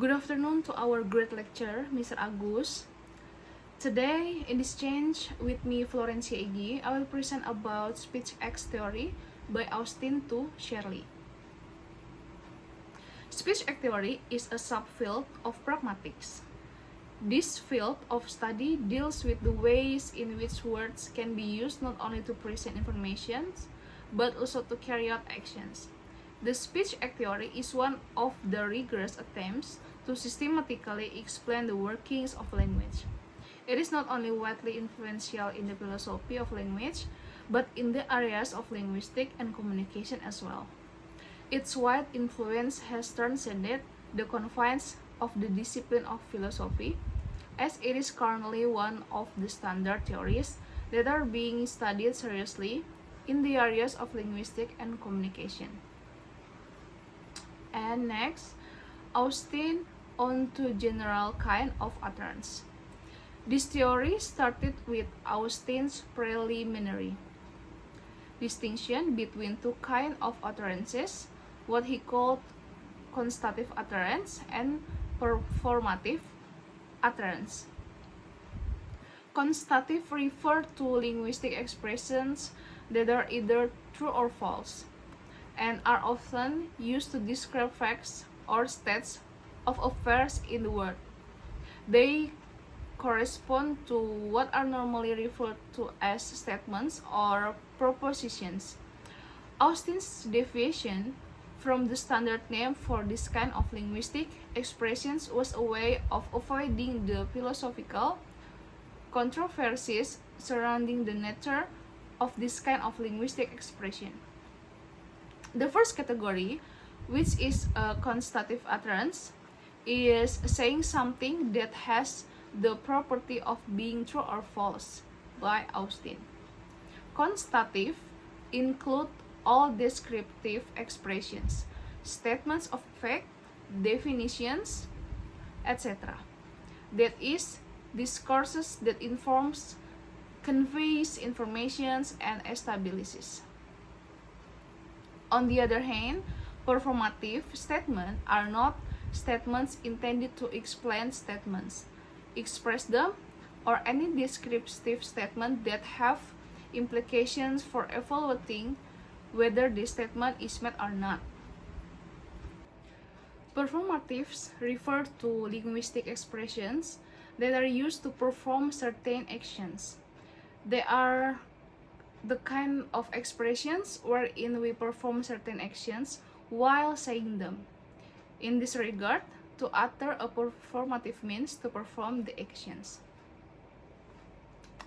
Good afternoon to our great lecturer, Mr. Agus. Today, in this change with me, Florencia Egi, I will present about speech X theory by Austin to Searle. Speech X theory is a subfield of pragmatics. This field of study deals with the ways in which words can be used not only to present information, but also to carry out actions. The speech X theory is one of the rigorous attempts to systematically explain the workings of language. It is not only widely influential in the philosophy of language, but in the areas of linguistics and communication as well. Its wide influence has transcended the confines of the discipline of philosophy, as it is currently one of the standard theories that are being studied seriously in the areas of linguistics and communication. And next, Austin on to general kind of utterance. This theory started with Austin's preliminary distinction between two kinds of utterances, what he called constative utterance and performative utterance. Constative refer to linguistic expressions that are either true or false, and are often used to describe facts or states of affairs in the world. They correspond to what are normally referred to as statements or propositions. Austin's deviation from the standard name for this kind of linguistic expressions was a way of avoiding the philosophical controversies surrounding the nature of this kind of linguistic expression. The first category, which is a constative utterance, is saying something that has the property of being true or false by Austin. Constative include all descriptive expressions, statements of fact, definitions, etc. That is, discourses that informs, conveys information, and establishes. On the other hand, performative statements are not statements intended to explain statements, express them, or any descriptive statement that have implications for evaluating whether the statement is met or not. Performatives refer to linguistic expressions that are used to perform certain actions. They are the kind of expressions wherein we perform certain actions while saying them. In this regard, to utter a performative means to perform the actions.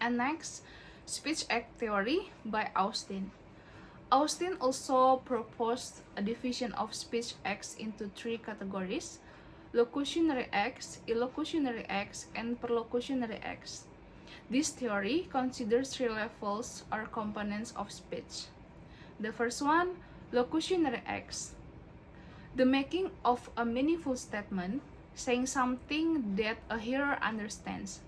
And next, speech act theory by Austin. Austin also proposed a division of speech acts into three categories: locutionary acts, illocutionary acts, and perlocutionary acts. This theory considers three levels or components of speech. The first one, locutionary acts. The making of a meaningful statement, saying something that a hearer understands.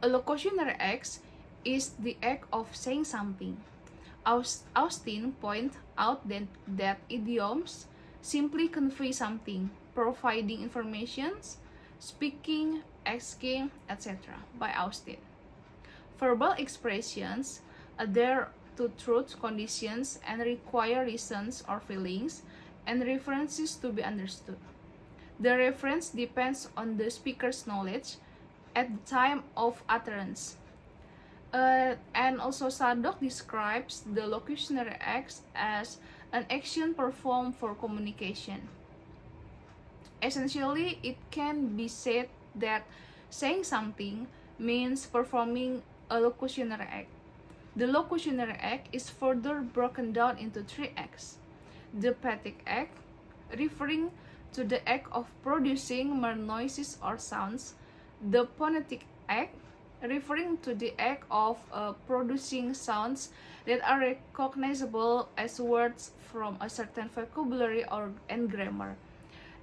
A locutionary act is the act of saying something. Austin points out that idioms simply convey something, providing information, speaking, asking, etc. by Austin. Verbal expressions adhere to truth conditions and require reasons or feelings and references to be understood. The reference depends on the speaker's knowledge at the time of utterance. And also Sadok describes the locutionary acts as an action performed for communication. Essentially, it can be said that saying something means performing a locutionary act. The locutionary act is further broken down into three acts. The pathetic act, referring to the act of producing mere noises or sounds. The phonetic act, referring to the act of producing sounds that are recognizable as words from a certain vocabulary and grammar.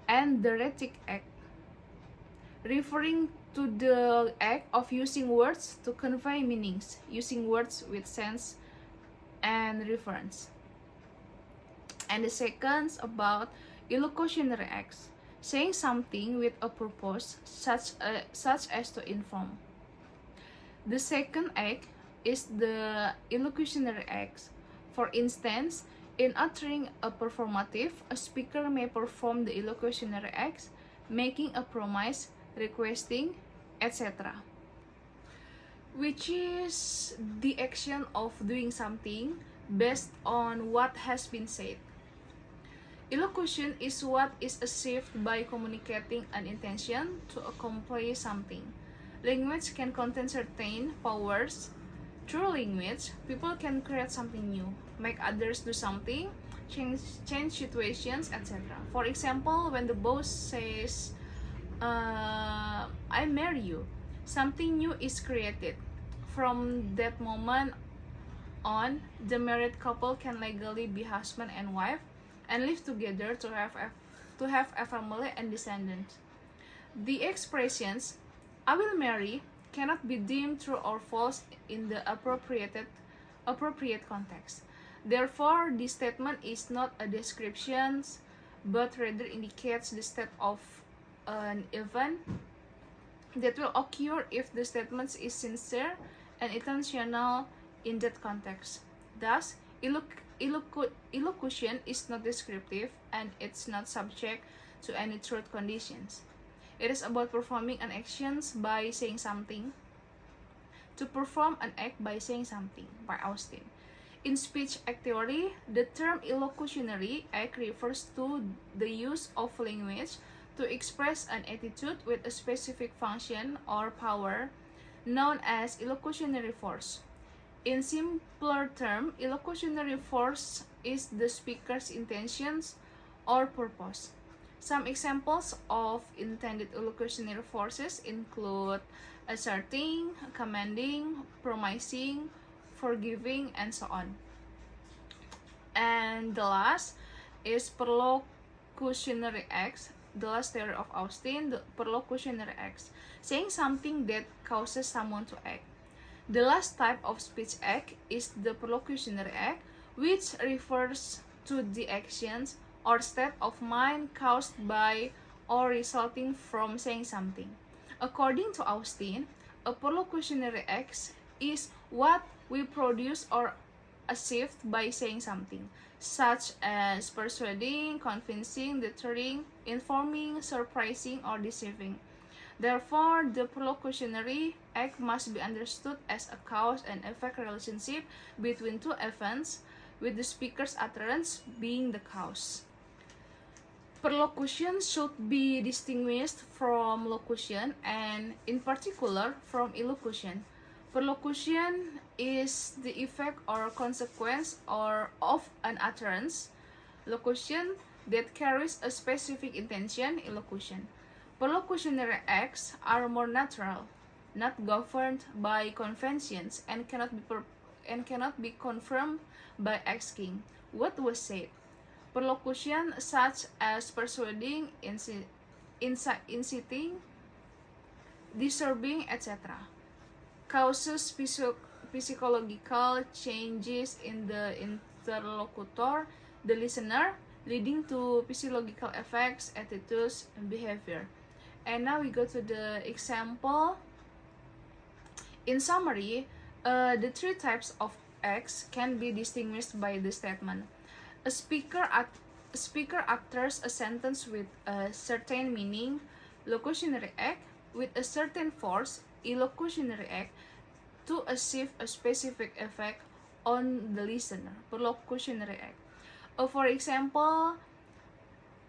And the rhetoric act, referring to the act of using words to convey meanings, using words with sense and reference. And the second about illocutionary acts. saying something with a purpose, such as to inform. The second act is the illocutionary act. For instance, in uttering a performative, a speaker may perform the illocutionary act, making a promise, requesting, etc., which is the action of doing something based on what has been said. Illocution is what is achieved by communicating an intention to accomplish something. Language can contain certain powers. Through language, people can create something new, make others do something, change situations, etc. For example, when the boss says, I marry you, something new is created. From that moment on, the married couple can legally be husband and wife and live together to have a family and descendants. The expressions I will marry cannot be deemed true or false in the appropriate context. Therefore, this statement is not a description, but rather indicates the state of an event that will occur if the statement is sincere and intentional in that context. Thus, illocution is not descriptive and it's not subject to any truth conditions. It is about performing an action by saying something. To perform an act by saying something, by Austin. In speech act theory, the term illocutionary act refers to the use of language to express an attitude with a specific function or power known as illocutionary force. In simpler terms, illocutionary force is the speaker's intentions or purpose. Some examples of intended illocutionary forces include asserting, commanding, promising, forgiving, and so on. And the last is perlocutionary acts. The last theory of Austin, the perlocutionary acts, saying something that causes someone to act. The last type of speech act is the perlocutionary act, which refers to the actions or state of mind caused by or resulting from saying something. According to Austin, a perlocutionary act is what we produce or achieve by saying something, such as persuading, convincing, deterring, informing, surprising, or deceiving. Therefore, the perlocutionary act must be understood as a cause and effect relationship between two events, with the speaker's utterance being the cause. Perlocution should be distinguished from locution and, in particular, from illocution. Perlocution is the effect or consequence of an utterance. Locution that carries a specific intention, illocution. Perlocutionary acts are more natural, not governed by conventions, and cannot be confirmed by asking what was said. Perlocution such as persuading, inciting, disturbing, etc. causes psychological changes in the interlocutor, the listener, leading to physiological effects, attitudes, and behavior. And now we go to the example. In summary, the three types of acts can be distinguished by the statement. A speaker utters a sentence with a certain meaning, locutionary act, with a certain force, illocutionary act, to achieve a specific effect on the listener, perlocutionary act. For example,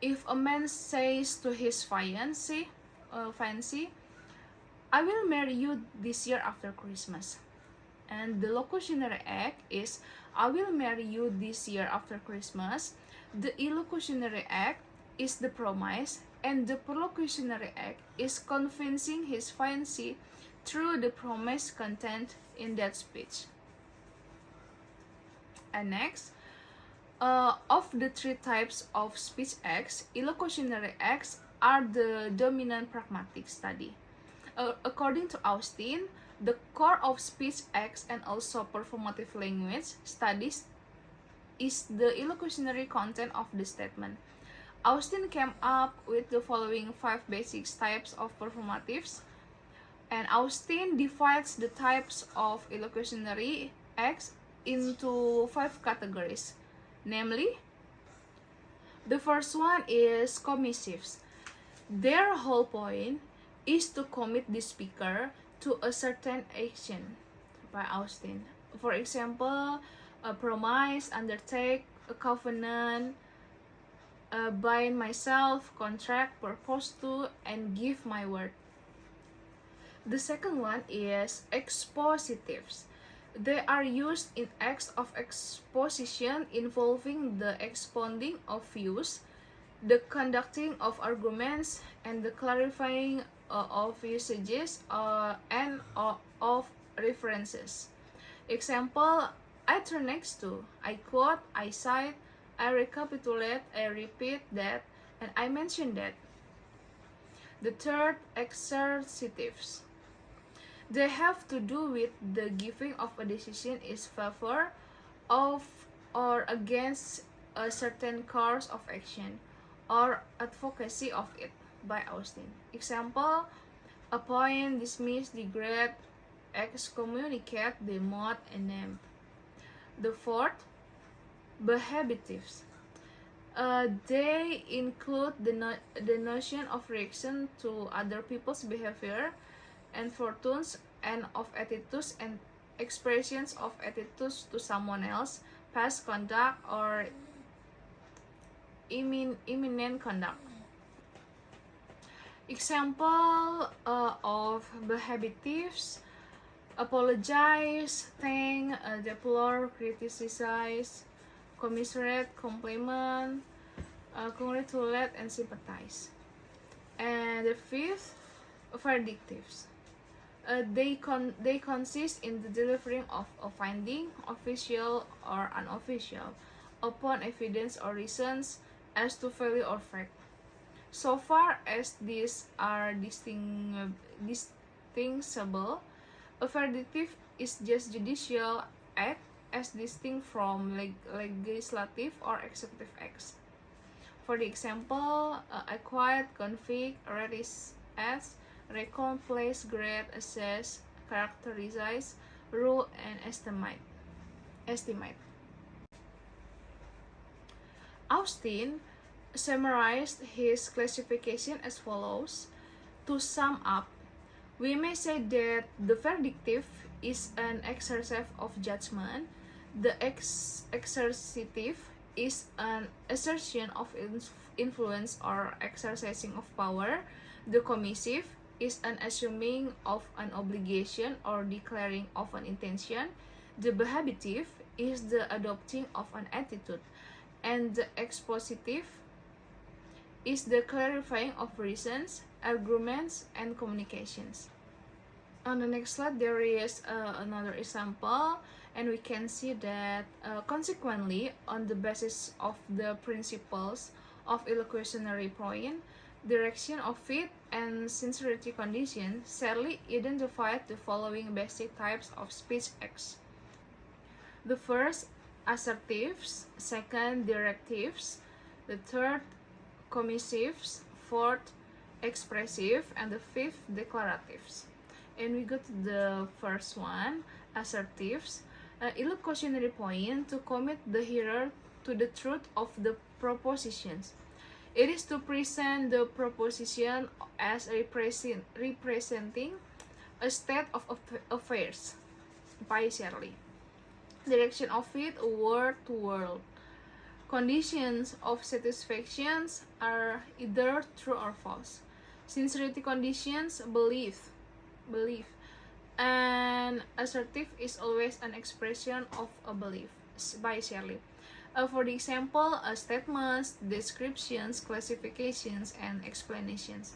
if a man says to his fiancée, I will marry you this year after Christmas. And the locutionary act is, I will marry you this year after Christmas. The illocutionary act is the promise, and the perlocutionary act is convincing his fiancée through the promise contained in that speech. And next, of the three types of speech acts, illocutionary acts are the dominant pragmatic study. According to Austin, the core of speech acts and also performative language studies is the illocutionary content of the statement. Austin came up with the following 5 basic types of performatives, and Austin divides the types of illocutionary acts into 5 categories, namely, the first one is commissives. Their whole point is to commit the speaker to a certain action by Austin. For example, a promise, undertake, a covenant, bind myself, contract, propose to, and give my word. The second one is expositives. They are used in acts of exposition involving the expounding of views, the conducting of arguments, and the clarifying of usages and of references. Example, I turn next to, I quote, I cite, I recapitulate, I repeat that, and I mention that. The third, exercitives. They have to do with the giving of a decision in favor of or against a certain course of action or advocacy of it by Austin. Example, appoint, dismiss, degrade, excommunicate, demote, and name. The fourth, behabitives. They include the notion of reaction to other people's behavior and fortunes, and of attitudes and expressions of attitudes to someone else, past conduct or imminent conduct. Example of behabitives: apologize, thank, deplore, criticize, commiserate, compliment, congratulate, and sympathize. And the fifth, vindictives. They consist in the delivering of a finding, official or unofficial, upon evidence or reasons as to value or fact. So far as these are distinguishable, a vindictive is just judicial act as distinct from legislative or executive acts. For the example, acquire, convict, release as, reckon, place, grade, assess, characterize, rule, and estimate. Austin summarized his classification as follows. To sum up, we may say that the vindictive is an exercise of judgment, the exercitive is an assertion of influence or exercising of power, the commissive is an assuming of an obligation or declaring of an intention, the behabitive is the adopting of an attitude, and the expositive is the clarifying of reasons, arguments, and communications. On the next slide, there is another example, and we can see that consequently, on the basis of the principles of illocutionary point, direction of fit, and sincerity condition, Searle identified the following basic types of speech acts. The first, assertives; second, directives; the third, commissives; fourth, expressive; and the fifth, declaratives. And we go to the first one, assertives. Illocutionary point: to commit the hearer to the truth of the propositions. It is to present the proposition as representing a state of affairs by Searle. Direction of it, word to word. Conditions of satisfactions are either true or false. Sincerity conditions, belief. And assertive is always an expression of a belief by Searle. For the example, statements, descriptions, classifications, and explanations.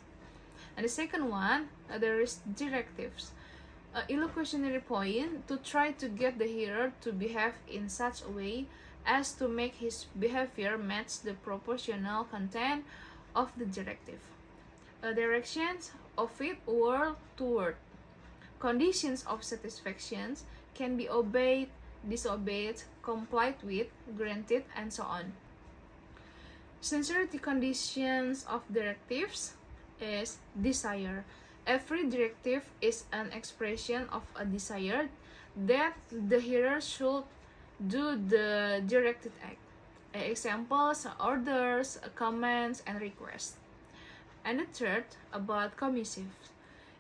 And the second one, there is directives. Illocutionary point: to try to get the hearer to behave in such a way as to make his behavior match the proportional content of the directive. Directions of it, word to word. Conditions of satisfactions can be obeyed, disobeyed, complied with, granted, and so on. Sincerity conditions of directives is desire. Every directive is an expression of a desire that the hearer should do the directed act. Examples, orders, commands, and requests. And the third, about commissive.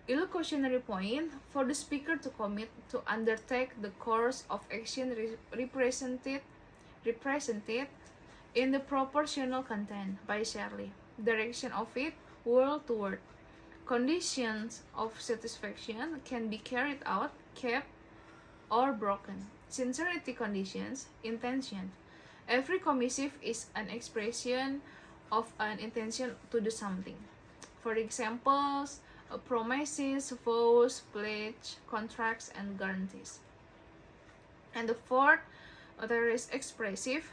Illocutionary point for the speaker to commit to undertake the course of action represented in the proportional content by Searle. Direction of it, word to word. Conditions of satisfaction can be carried out, kept, or broken. Sincerity conditions, intention. Every commissive is an expression of an intention to do something. For examples, promises, vows, pledge, contracts, and guarantees. And the fourth, there is expressive,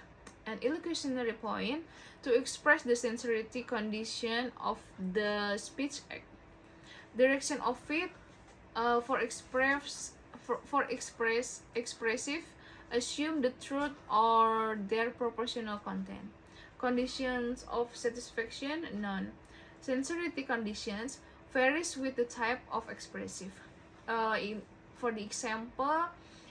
an illocutionary point to express the sincerity condition of the speech act. Direction of it, expressive, assume the truth or their proportional content. Conditions of satisfaction, none. Sincerity conditions varies with the type of expressive. For the example,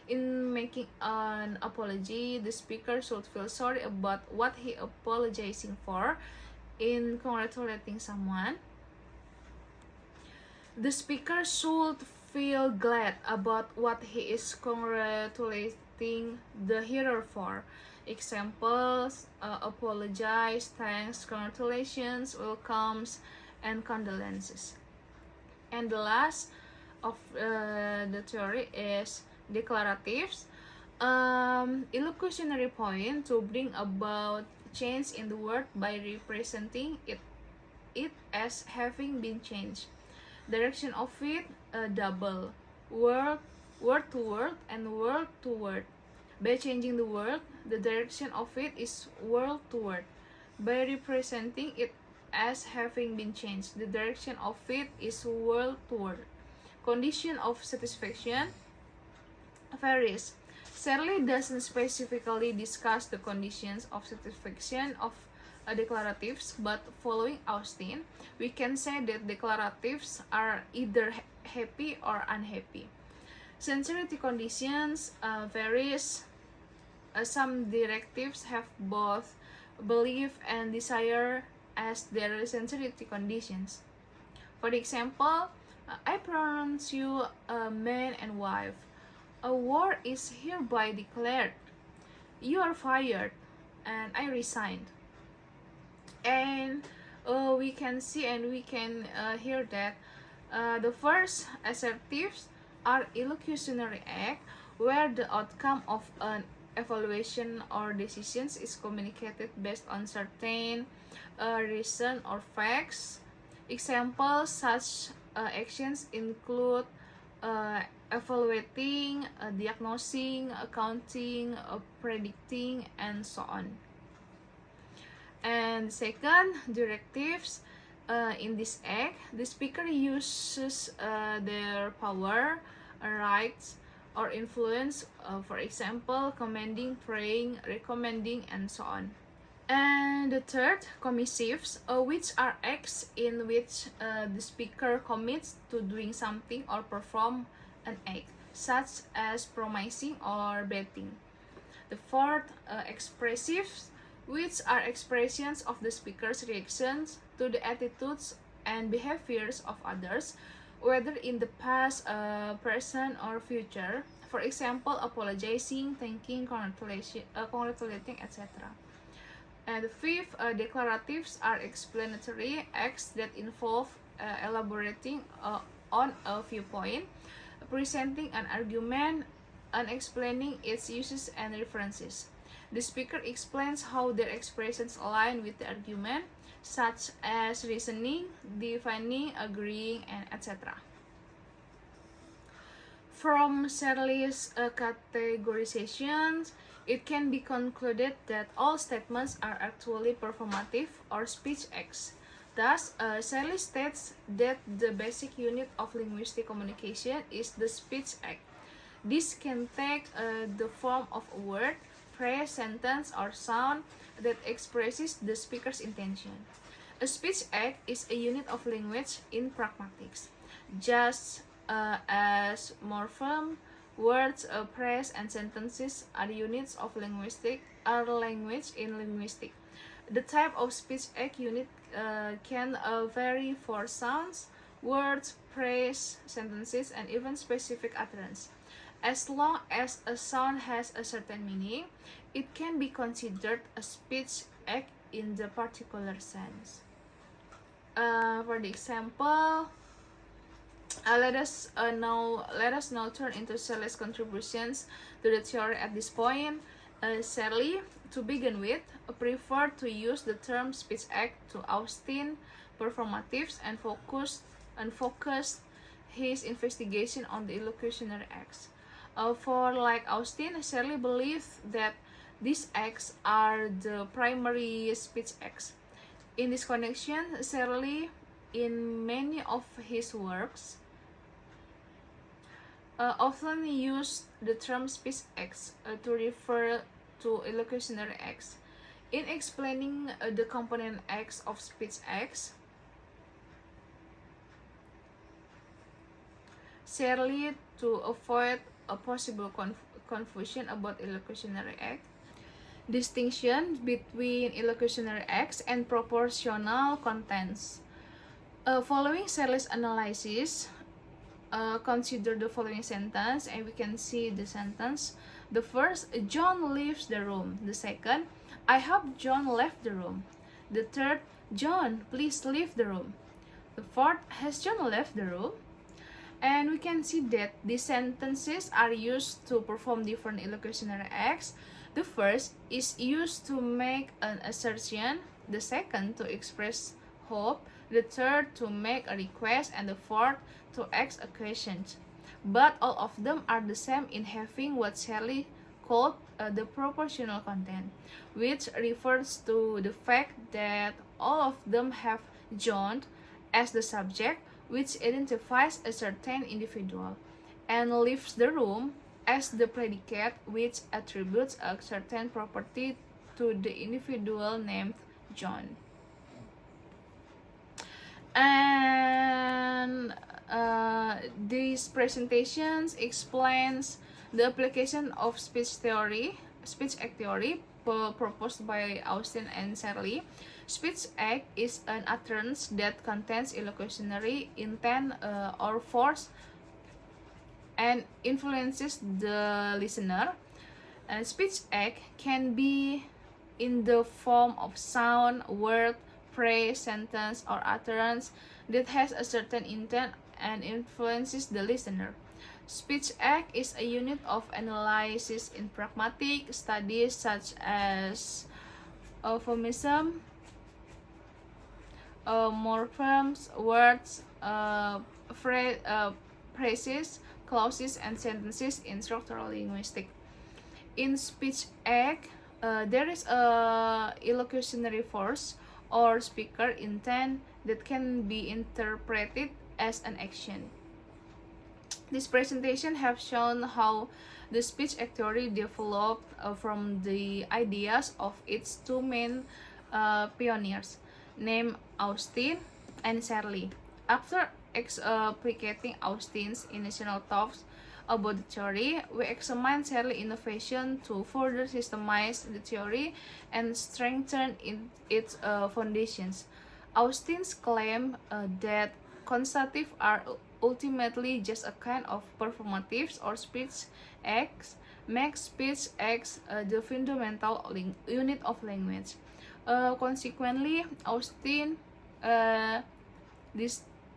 in making an apology, the speaker should feel sorry about what he apologizing for. In congratulating someone, the speaker should feel glad about what he is congratulating the hearer for. Examples, apologize, thanks, congratulations, welcomes, and condolences. And the last of the theory is declaratives. Illocutionary point to bring about change in the word by representing it as having been changed. Direction of it, double, word to word, and word to word. By changing the word, the direction of it is word to word. By representing it as having been changed, the direction of it is word to word. Condition of satisfaction varies. Searle doesn't specifically discuss the conditions of satisfaction of declaratives, but following Austin, we can say that declaratives are either happy or unhappy. Sincerity conditions varies. Some directives have both belief and desire as their sincerity conditions. For example, I pronounce you a man and wife. A war is hereby declared. You are fired, and I resigned. And we can see and we can hear that the first assertives are illocutionary act where the outcome of an evaluation or decisions is communicated based on certain reason or facts. Examples such actions include evaluating, diagnosing, accounting, predicting, and so on. And second, directives. In this act, the speaker uses their power, rights, or influence, for example, commanding, praying, recommending, and so on. And the third, commissives, which are acts in which the speaker commits to doing something or perform an act, such as promising or betting. The fourth, expressives, which are expressions of the speaker's reactions to the attitudes and behaviors of others, whether in the past, present, or future. For example, apologizing, thanking, congratulating, etc. And the fifth, declaratives are explanatory acts that involve elaborating on a viewpoint, presenting an argument, and explaining its uses and references. The speaker explains how their expressions align with the argument, such as reasoning, defining, agreeing, and etc. From Searle's categorizations, it can be concluded that all statements are actually performative or speech acts. Thus, Searle states that the basic unit of linguistic communication is the speech act. This can take the form of a word, phrase, sentence, or sound, that expresses the speaker's intention. A speech act is a unit of language in pragmatics, just as morpheme, words, phrase, and sentences are units of language in linguistics. The type of speech act unit can vary for sounds, words, phrase, sentences, and even specific utterance. As long as a sound has a certain meaning, it can be considered a speech act in the particular sense. For the example, let us now turn into Searle's contributions to the theory at this point. Searle, to begin with, preferred to use the term speech act to Austin performatives and focused his investigation on the illocutionary acts. For like Austin, Searle believed that these acts are the primary speech acts. In this connection, Searle, in many of his works, often used the term speech acts to refer to illocutionary acts. In explaining the component acts of speech acts, Searle, to avoid a possible confusion about illocutionary act, distinction between illocutionary acts and proportional contents. Following Searle's analysis, consider the following sentence, and we can see the sentence. The first, John leaves the room. The second, I hope John left the room. The third, John, please leave the room. The fourth, has John left the room? And we can see that these sentences are used to perform different illocutionary acts. The first is used to make an assertion, the second to express hope, the third to make a request, and the fourth to ask a question. But all of them are the same in having what Searle called the proportional content, which refers to the fact that all of them have John as the subject, which identifies a certain individual, and leaves the room as the predicate, which attributes a certain property to the individual named John. And these presentations explains the application of speech act theory proposed by Austin and Searle. Speech act is an utterance that contains illocutionary intent or force and influences the listener. Speech act can be in the form of sound, word, phrase, sentence, or utterance that has a certain intent and influences the listener. Speech act is a unit of analysis in pragmatic studies such as euphemism, morphemes, words, phrases, clauses, and sentences in structural linguistics. In speech act, there is a illocutionary force or speaker intent that can be interpreted as an action. This presentation have shown how the speech act theory developed from the ideas of its two main pioneers, named Austin and Searle. After explicating Austin's initial thoughts about the theory, we examine Searle's innovation to further systemize the theory and strengthen its foundations. Austin's claim that constative are ultimately just a kind of performatives or speech acts makes speech acts the fundamental unit of language. Consequently, Austin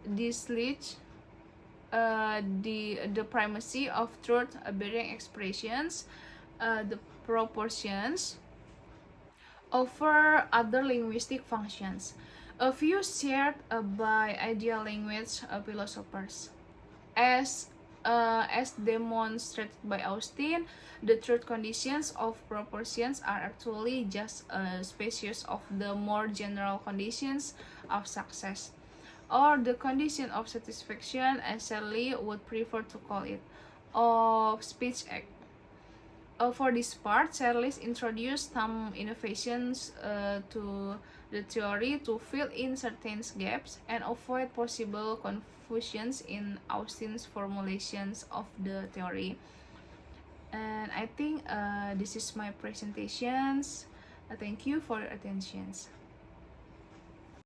dislikes the primacy of truth-bearing expressions, the proportions, over other linguistic functions, a view shared by ideal language philosophers. As demonstrated by Austin, the truth conditions of proportions are actually just a species of the more general conditions of success, or the condition of satisfaction, as Searle would prefer to call it, of speech act. For this part, Searle introduced some innovations to the theory to fill in certain gaps and avoid possible confusions in Austin's formulations of the theory. And I think this is my presentations. Thank you for your attention.